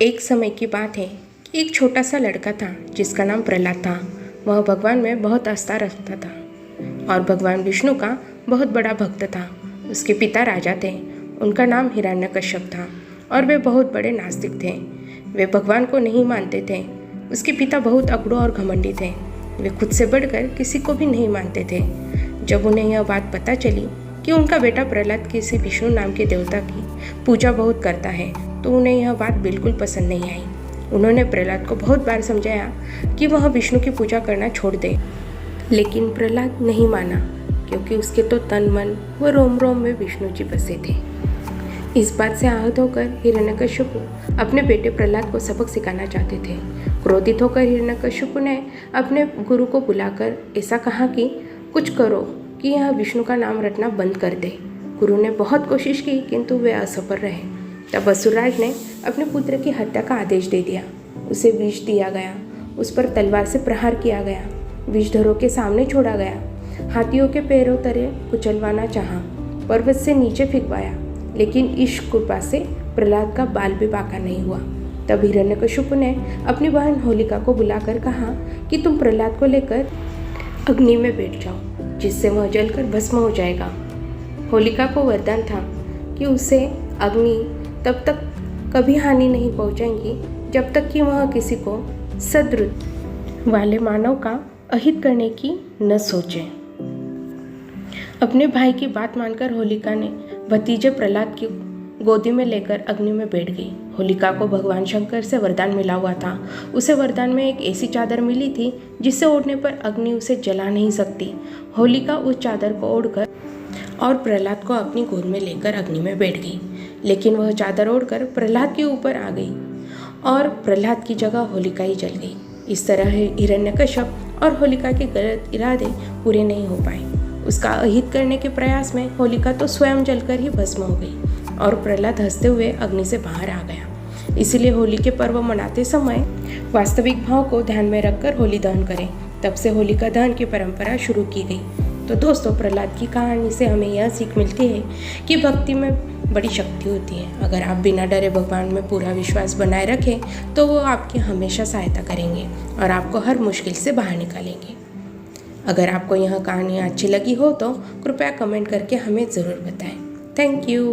एक समय की बात है कि एक छोटा सा लड़का था जिसका नाम प्रहलाद था। वह भगवान में बहुत आस्था रखता था और भगवान विष्णु का बहुत बड़ा भक्त था। उसके पिता राजा थे। उनका नाम हिरण्यकश्यप था और वे बहुत बड़े नास्तिक थे। वे भगवान को नहीं मानते थे। उसके पिता बहुत अकड़ू और घमंडी थे। वे खुद से बढ़कर किसी को भी नहीं मानते थे। जब उन्हें यह बात पता चली कि उनका बेटा प्रहलाद किसी विष्णु नाम के देवता की पूजा बहुत करता है तो उन्हें यह बात बिल्कुल पसंद नहीं आई। उन्होंने प्रहलाद को बहुत बार समझाया कि वह विष्णु की पूजा करना छोड़ दे, लेकिन प्रहलाद नहीं माना क्योंकि उसके तो तन मन व रोम रोम में विष्णु जी बसे थे। इस बात से आहत होकर हिरण्यकश्यप अपने बेटे प्रहलाद को सबक सिखाना चाहते थे। क्रोधित होकर हिरण्यकश्यप ने अपने गुरु को बुलाकर ऐसा कहा कि कुछ करो कि यह विष्णु का नाम रटना बंद कर दे। गुरु ने बहुत कोशिश की किंतु वे असफल रहे। तब असुरराज ने अपने पुत्र की हत्या का आदेश दे दिया। उसे विष दिया गया, उस पर तलवार से प्रहार किया गया, विषधरों के सामने छोड़ा गया, हाथियों के पैरों तले कुचलवाना चाहा, पर्वत से नीचे फेंकवाया, लेकिन ईश कृपा से प्रहलाद का बाल भी बाका नहीं हुआ। तब हिरण्यकश्यप ने अपनी बहन होलिका को बुलाकर कहा कि तुम प्रहलाद को लेकर अग्नि में बैठ जाओ, जिससे वह जलकर भस्म हो जाएगा। होलिका को वरदान था कि उसे अग्नि तब तक कभी हानि नहीं पहुंचाएंगी जब तक कि वह किसी को सद्रुत वाले मानव का अहित करने की न सोचे। अपने भाई की बात मानकर होलिका ने भतीजे प्रहलाद की गोदी में लेकर अग्नि में बैठ गई। होलिका को भगवान शंकर से वरदान मिला हुआ था। उसे वरदान में एक ऐसी चादर मिली थी जिसे ओढ़ने पर अग्नि उसे जला नहीं सकती। होलिका उस चादर को ओढ़कर और प्रहलाद को अपनी गोद में लेकर अग्नि में बैठ गई, लेकिन वह चादर ओढ़कर प्रहलाद के ऊपर आ गई और प्रहलाद की जगह होलिका ही जल गई। इस तरह हिरण्यकश्यप और होलिका के गलत इरादे पूरे नहीं हो पाए। उसका अहित करने के प्रयास में होलिका तो स्वयं जलकर ही भस्म हो गई और प्रहलाद हंसते हुए अग्नि से बाहर आ गया। इसीलिए होली के पर्व मनाते समय वास्तविक भाव को ध्यान में रखकर होली दहन करें। तब से होलिका दहन की परंपरा शुरू की गई। तो दोस्तों, प्रहलाद की कहानी से हमें यह सीख मिलती है कि भक्ति में बड़ी शक्ति होती है। अगर आप बिना डरे भगवान में पूरा विश्वास बनाए रखें तो वो आपकी हमेशा सहायता करेंगे और आपको हर मुश्किल से बाहर निकालेंगे। अगर आपको यह कहानी अच्छी लगी हो तो कृपया कमेंट करके हमें ज़रूर बताएं। Thank you.